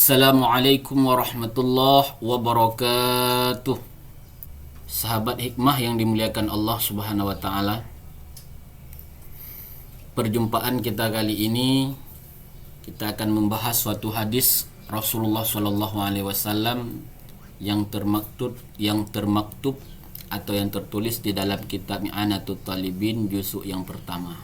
Assalamualaikum warahmatullahi wabarakatuh. Sahabat hikmah yang dimuliakan Allah Subhanahu wa taala. Perjumpaan kita kali ini kita akan membahas suatu hadis Rasulullah sallallahu alaihi wasallam yang termaktub atau yang tertulis di dalam kitab I'anatut Talibin juzuk yang pertama.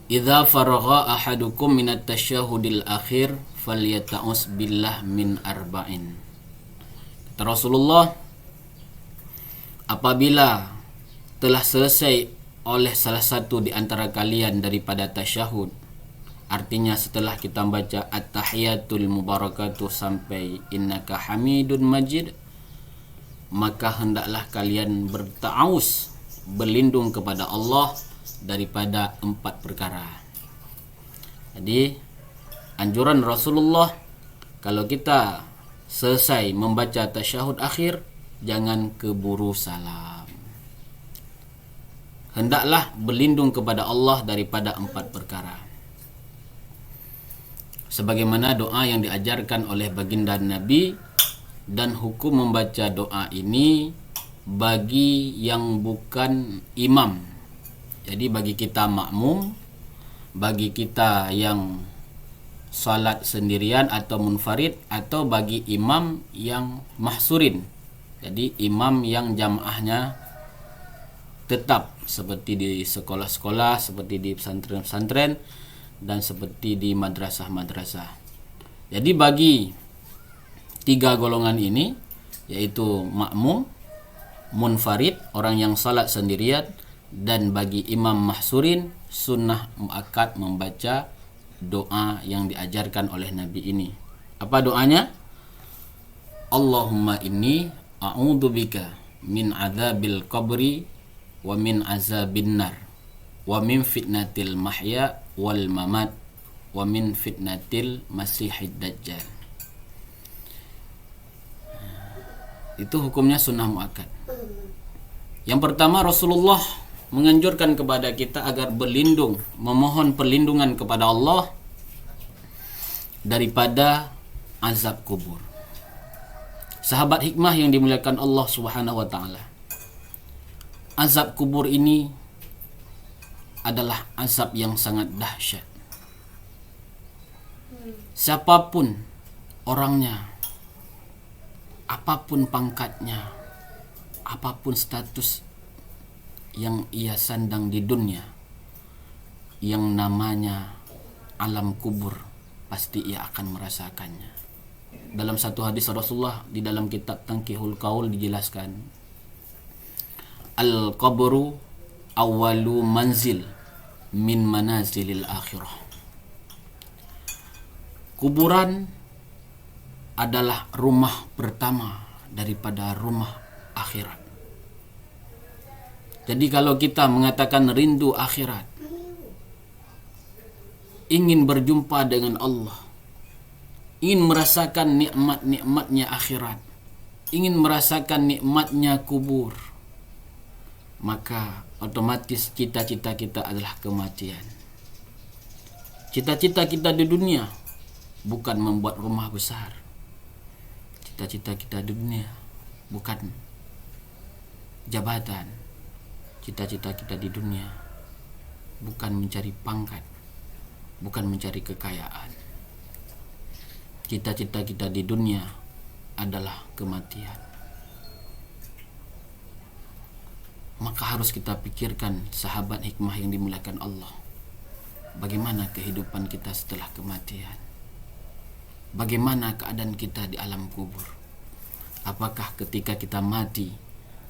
Idza faragha ahadukum minat tasyahudil akhir falyata'us billah min arba'in. Kata Rasulullah, apabila telah selesai oleh salah satu di antara kalian daripada tasyahud, artinya setelah kita baca at-tahiyatul mubarakatuh sampai innaka hamidun majid, maka hendaklah kalian berta'awuz, berlindung kepada Allah daripada 4 perkara. Jadi anjuran Rasulullah, kalau kita selesai membaca tasyahud akhir, jangan keburu salam. Hendaklah berlindung kepada Allah daripada 4 perkara. Sebagaimana doa yang diajarkan oleh baginda Nabi, dan hukum membaca doa ini bagi yang bukan imam. Jadi bagi kita makmum, bagi kita yang salat sendirian atau munfarid, atau bagi imam yang mahsurin. Jadi imam yang jamaahnya tetap, seperti di sekolah-sekolah, seperti di pesantren-pesantren, dan seperti di madrasah-madrasah. Jadi bagi 3 golongan ini, yaitu makmum, munfarid, orang yang salat sendirian, dan bagi imam mahsurin, sunnah muakkad membaca doa yang diajarkan oleh Nabi ini. Apa doanya? Allahumma inni a'udzubika min azabil qabri wa min azabin nar wa min fitnatil mahya wal mamat wa min fitnatil masihid dajjal. Itu hukumnya sunnah muakkad. Yang pertama, Rasulullah menganjurkan kepada kita agar berlindung, memohon perlindungan kepada Allah daripada azab kubur. Sahabat hikmah yang dimuliakan Allah Subhanahu wa taala, azab kubur ini adalah azab yang sangat dahsyat. Siapapun orangnya, apapun pangkatnya, apapun status yang ia sandang di dunia, yang namanya alam kubur, pasti ia akan merasakannya. Dalam satu hadis Rasulullah di dalam kitab Tanqihul Qaul dijelaskan, al-qabru awwalu manzil min manazilil akhirah. Kuburan adalah rumah pertama daripada rumah akhirat. Jadi kalau kita mengatakan rindu akhirat, ingin berjumpa dengan Allah, ingin merasakan nikmat-nikmatnya akhirat, ingin merasakan nikmatnya kubur, maka otomatis cita-cita kita adalah kematian. Cita-cita kita di dunia bukan membuat rumah besar. Cita-cita kita di dunia bukan jabatan. Cita-cita kita di dunia bukan mencari pangkat, bukan mencari kekayaan. Cita-cita kita di dunia adalah kematian. Maka harus kita pikirkan, sahabat hikmah yang dimuliakan Allah, bagaimana kehidupan kita setelah kematian? Bagaimana keadaan kita di alam kubur? Apakah ketika kita mati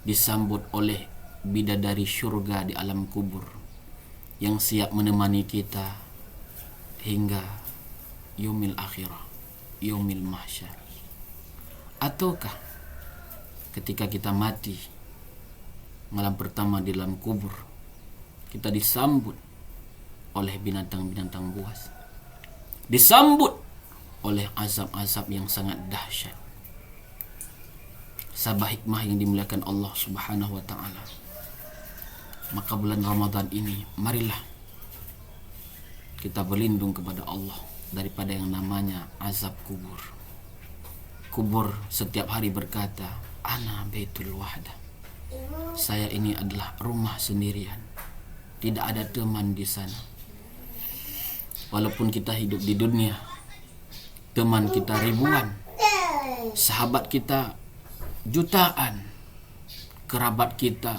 disambut oleh bidadari syurga di alam kubur yang siap menemani kita hingga yaumil akhirah, yaumil mahsyar? Ataukah ketika kita mati malam pertama di dalam kubur, kita disambut oleh binatang-binatang buas, disambut oleh azab-azab yang sangat dahsyat? Sahabat hikmah yang dimuliakan Allah Subhanahu wa taala, maka bulan Ramadan ini marilah kita berlindung kepada Allah daripada yang namanya azab kubur. Kubur setiap hari berkata, ana baitul wahdah. Saya ini adalah rumah sendirian. Tidak ada teman di sana. Walaupun kita hidup di dunia, teman kita ribuan, sahabat kita jutaan, kerabat kita,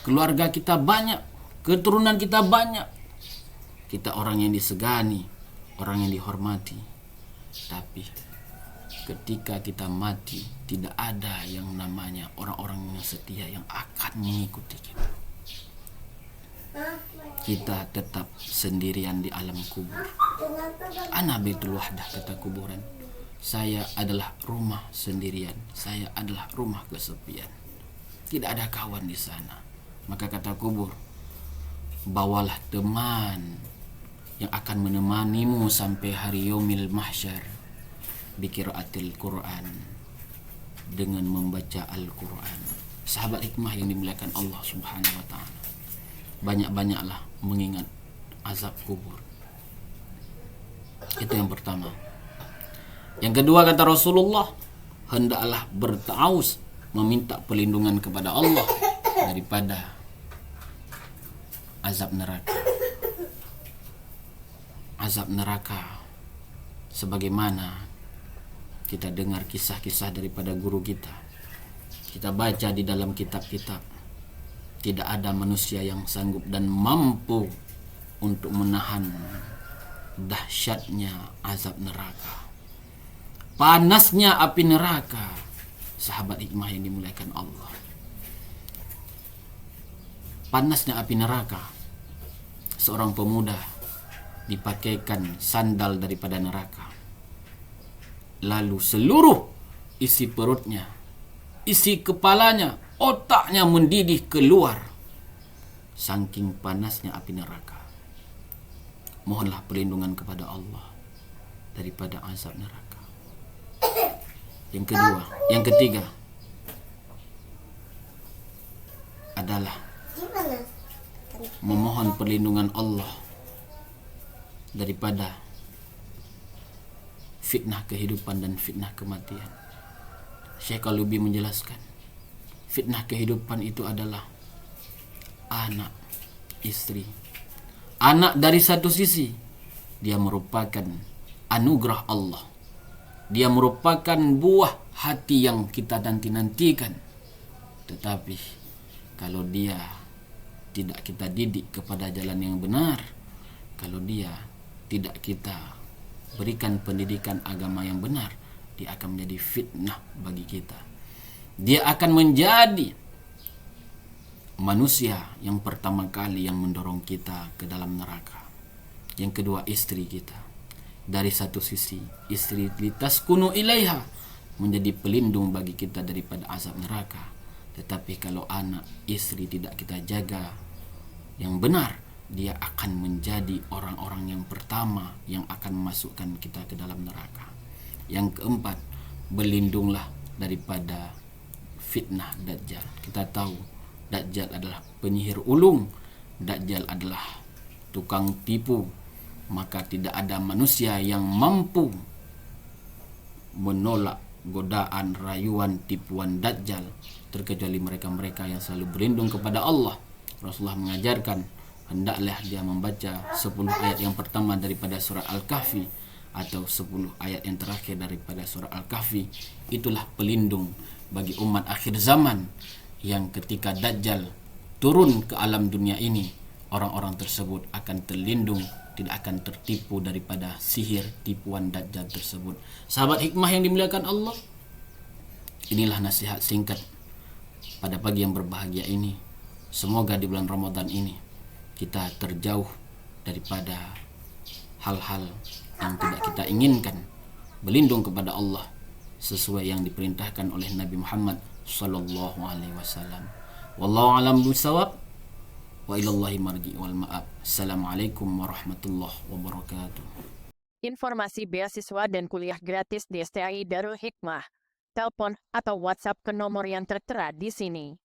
keluarga kita banyak, keturunan kita banyak. Kita orang yang disegani, orang yang dihormati. Tapi ketika kita mati, tidak ada yang namanya orang-orang yang setia yang akan mengikuti kita. Kita tetap sendirian di alam kubur. Ana baitul wahdah, kata kuburan. Saya adalah rumah sendirian. Saya adalah rumah kesepian. Tidak ada kawan di sana. Maka kata kubur, bawalah teman yang akan menemanimu sampai hari yaumil mahsyar biqiraatil Quran, dengan membaca Al-Quran. Sahabat hikmah yang dimuliakan Allah Subhanahu wa taala, banyak-banyaklah mengingat azab kubur. Itu yang pertama. Yang kedua, kata Rasulullah, hendaklah bertaus meminta perlindungan kepada Allah daripada azab neraka. Azab neraka, sebagaimana kita dengar kisah-kisah daripada guru kita, kita baca di dalam kitab-kitab, tidak ada manusia yang sanggup dan mampu untuk menahan dahsyatnya azab neraka, panasnya api neraka. Sahabat hikmah yang dimuliakan Allah, panasnya api neraka. Seorang pemuda dipakaikan sandal daripada neraka, lalu seluruh isi perutnya, isi kepalanya, otaknya mendidih keluar saking panasnya api neraka. Mohonlah perlindungan kepada Allah daripada azab neraka. Yang kedua, yang ketiga adalah memohon perlindungan Allah daripada fitnah kehidupan dan fitnah kematian. Syekh Al-Lubi menjelaskan, fitnah kehidupan itu adalah anak, istri. Anak dari satu sisi, dia merupakan anugerah Allah. Dia merupakan buah hati yang kita nanti-nantikan. Tetapi kalau dia tidak kita didik kepada jalan yang benar, kalau dia tidak kita berikan pendidikan agama yang benar, dia akan menjadi fitnah bagi kita. Dia akan menjadi manusia yang pertama kali yang mendorong kita ke dalam neraka. Yang kedua, istri kita. Dari satu sisi, istri litaskunu ilaiha, menjadi pelindung bagi kita daripada azab neraka. Tetapi kalau anak, istri tidak kita jaga yang benar, dia akan menjadi orang-orang yang pertama yang akan memasukkan kita ke dalam neraka. Yang keempat, berlindunglah daripada fitnah Dajjal. Kita tahu Dajjal adalah penyihir ulung, Dajjal adalah tukang tipu. Maka tidak ada manusia yang mampu menolak godaan, rayuan, tipuan Dajjal, terkecuali mereka-mereka yang selalu berlindung kepada Allah. Rasulullah mengajarkan, hendaklah dia membaca 10 ayat yang pertama daripada surah Al-Kahfi atau 10 ayat yang terakhir daripada surah Al-Kahfi. Itulah pelindung bagi umat akhir zaman, yang ketika Dajjal turun ke alam dunia ini, orang-orang tersebut akan terlindung, tidak akan tertipu daripada sihir tipuan Dajjal tersebut. Sahabat hikmah yang dimuliakan Allah, inilah nasihat singkat pada pagi yang berbahagia ini. Semoga di bulan Ramadan ini kita terjauh daripada hal-hal yang tidak kita inginkan, berlindung kepada Allah sesuai yang diperintahkan oleh Nabi Muhammad sallallahu alaihi wasallam. Wallahu a'lam bishawab. Wa ilallahi marji wal ma'ab. Assalamualaikum warahmatullahi wabarakatuh. Informasi beasiswa dan kuliah gratis di STAI Darul Hikmah. Telepon atau WhatsApp ke nomor yang tertera di sini.